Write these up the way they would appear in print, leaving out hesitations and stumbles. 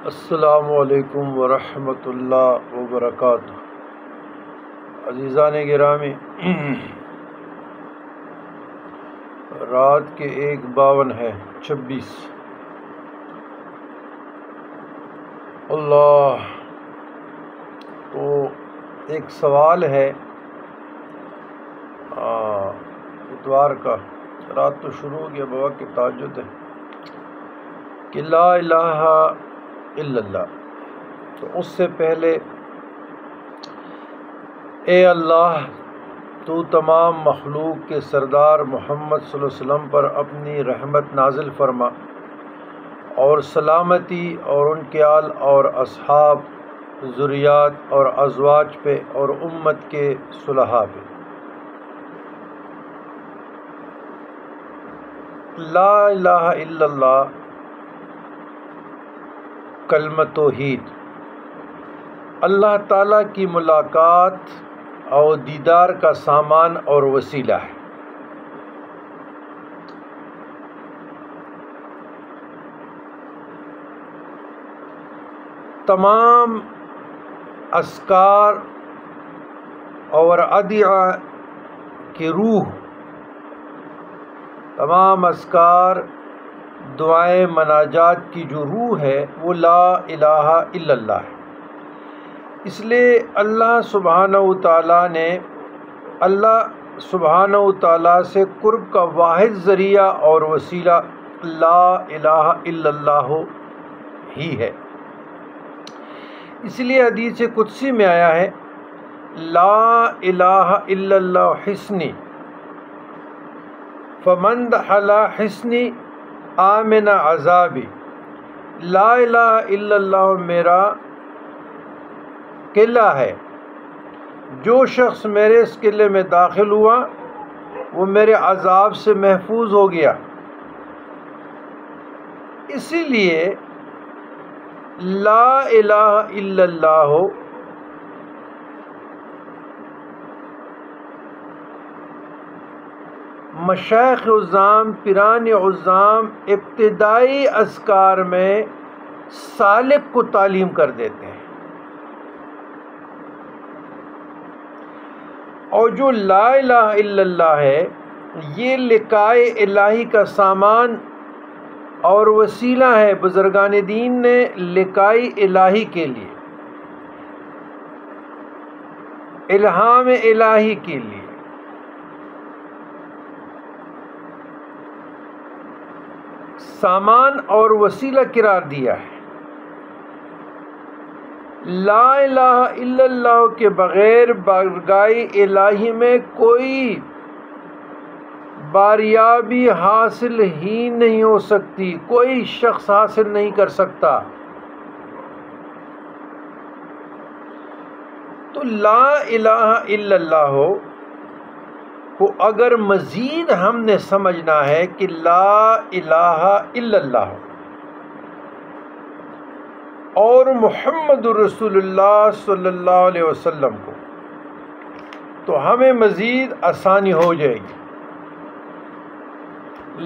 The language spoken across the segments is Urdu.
السلام علیکم ورحمۃ اللہ وبرکاتہ۔ عزیزان گرامی، رات کے 1:52 ہے 26۔ اللہ، تو ایک سوال ہے اتوار کا، رات تو شروع ہو گیا، بابا کی تہجد ہے کہ لا الہ الا اللہ۔ تو اس سے پہلے اے اللہ، تو تمام مخلوق کے سردار محمد صلی اللہ علیہ وسلم پر اپنی رحمت نازل فرما، اور سلامتی اور ان کے آل اور اصحاب، ذریات اور ازواج پہ اور امت کے صلحاء پہ۔ لا الہ الا اللہ کلمہ توحید، اللہ تعالیٰ کی ملاقات اور دیدار کا سامان اور وسیلہ ہے۔ تمام اذکار اور ادعیہ کی روح، تمام اذکار، دعائیں، مناجات کی جو روح ہے وہ لا الہ الا اللہ ہے۔ اس لیے اللہ سبحانہ و تعالیٰ سے قرب کا واحد ذریعہ اور وسیلہ لا الہ الا اللہ ہی ہے۔ اس لیے حدیث قدسی میں آیا ہے، لا الہ الا اللہ حصنی فمن دخل حصنی آمن عذابی۔ لا الہ الا اللہ میرا قلعہ ہے، جو شخص میرے اس قلعے میں داخل ہوا وہ میرے عذاب سے محفوظ ہو گیا۔ اسی لیے لا الہ الا اللہ مشائخ عظام، پیران عظام ابتدائی اذکار میں سالک کو تعلیم کر دیتے ہیں، اور جو لا الہ الا اللہ ہے یہ لقائے الہی کا سامان اور وسیلہ ہے۔ بزرگان دین نے لقائے الہی کے لیے، الہام الہی کے لیے سامان اور وسیلہ قرار دیا ہے۔ لا الہ الا اللہ کے بغیر بارگاہ الہی میں کوئی باریابی حاصل ہی نہیں ہو سکتی، کوئی شخص حاصل نہیں کر سکتا۔ تو لا الہ الا اللہ کو اگر مزید ہم نے سمجھنا ہے کہ لا الہ الا اللہ اور محمد رسول اللہ صلی اللہ علیہ وسلم کو، تو ہمیں مزید آسانی ہو جائے گی۔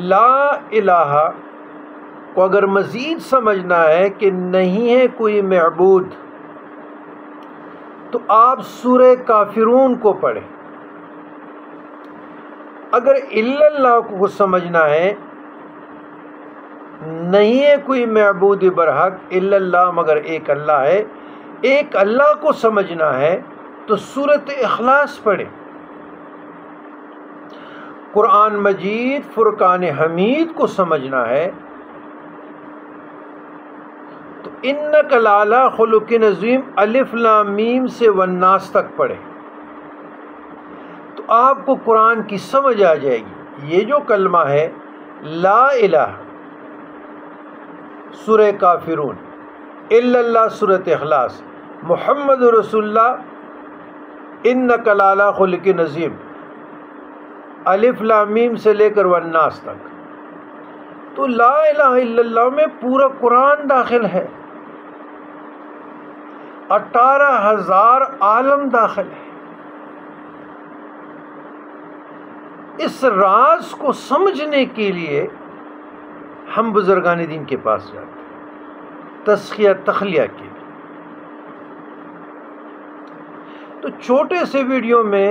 لا الہ کو اگر مزید سمجھنا ہے کہ نہیں ہے کوئی معبود، تو آپ سورہ کافرون کو پڑھیں۔ اگر الا اللہ کو سمجھنا ہے، نہیں ہے کوئی معبود برحق الا اللہ مگر ایک اللہ ہے، ایک اللہ کو سمجھنا ہے تو سورۃ اخلاص پڑھیں۔ قرآن مجید فرقان حمید کو سمجھنا ہے تو انک لعلی خلق عظیم الف لام میم سے والناس تک پڑھیں، تو آپ کو قرآن کی سمجھ آ جائے گی۔ یہ جو کلمہ ہے لا الہ سورہ کافرون، الا اللہ سورۃ اخلاص، محمد رسول اللہ انک لعلی خلق عظیم الف لام میم سے لے کر والناس تک، تو لا الہ الا اللہ میں پورا قرآن داخل ہے، 18,000 عالم داخل ہے۔ اس راز کو سمجھنے کے لیے ہم بزرگان دین کے پاس جاتے ہیں، تزکیہ تخلیہ کے لیے۔ تو چھوٹے سے ویڈیو میں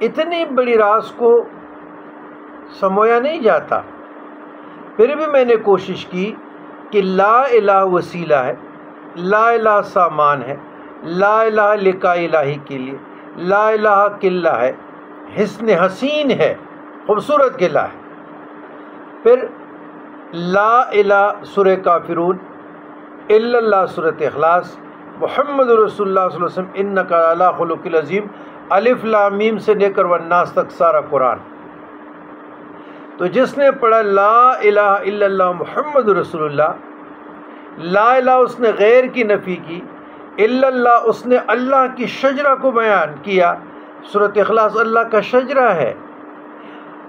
اتنی بڑی راز کو سمویا نہیں جاتا، پھر بھی میں نے کوشش کی کہ لا الہ وسیلہ ہے، لا الہ سامان ہے، لا الہ لقاء الہی کے لیے، لا الہ قلہ ہے، حسن حسین ہے، خوبصورت قلعہ ہے، پھر لا الہ سورہ کافرون، الا اللہ سورۃ اخلاص، محمد رسول اللہ صلی اللہ علیہ وسلم انک علی خلق عظیم، الف لام میم سے لے کر والناس تک سارا قرآن۔ تو جس نے پڑھا لا الہ الا اللہ محمد رسول اللہ، لا الہ اس نے غیر کی نفی کی، الا اللہ اس نے اللہ کی شجرہ کو بیان کیا، سورۃ اخلاص اللہ کا شجرہ ہے،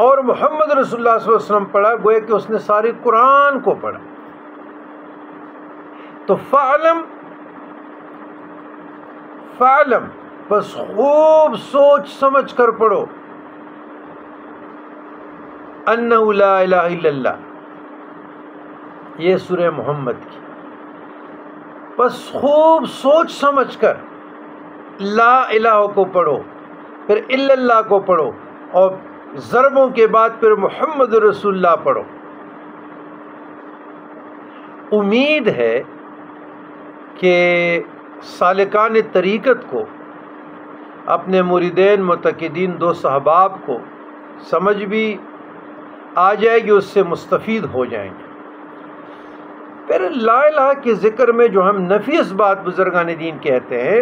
اور محمد رسول اللہ صلی اللہ علیہ وسلم پڑھا، گویا کہ اس نے سارے قرآن کو پڑھا۔ تو فعلم بس خوب سوچ سمجھ کر پڑھو، انہ لا الہ الا اللہ، یہ سورہ محمد کی، بس خوب سوچ سمجھ کر لا الہ کو پڑھو، پھر الا اللہ کو پڑھو، اور ضربوں کے بعد پھر محمد رسول اللہ پڑھو۔ امید ہے کہ سالکان طریقت کو، اپنے مریدین معتقدین دوست احباب کو سمجھ بھی آ جائے گی، اس سے مستفید ہو جائیں گے۔ پھر لا الہ کے ذکر میں جو ہم نفی اس بات بزرگان دین کہتے ہیں،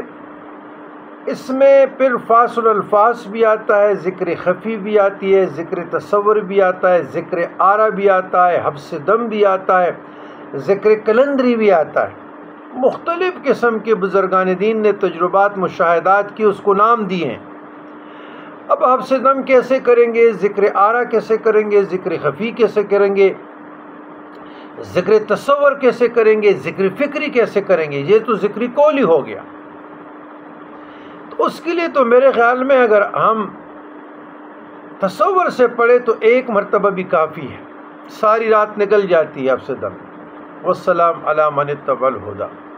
اس میں پھر فاصل الفاظ بھی آتا ہے، ذکر خفی بھی آتی ہے، ذکر تصور بھی آتا ہے، ذکر آرا بھی آتا ہے، حبس دم بھی آتا ہے، ذکر کلندری بھی آتا ہے۔ مختلف قسم کے بزرگان دین نے تجربات مشاہدات کی، اس کو نام دیے ہیں۔ اب حبس دم کیسے کریں گے، ذکر آرا کیسے کریں گے، ذکر خفی کیسے کریں گے، ذکر تصور کیسے کریں گے، ذکر فکری کیسے کریں گے، یہ تو ذکر قولی ہو گیا۔ تو اس کے لیے تو میرے خیال میں اگر ہم تصور سے پڑھے تو ایک مرتبہ بھی کافی ہے، ساری رات نکل جاتی ہے حبس دم۔ والسلام علی من اتبع الہدی۔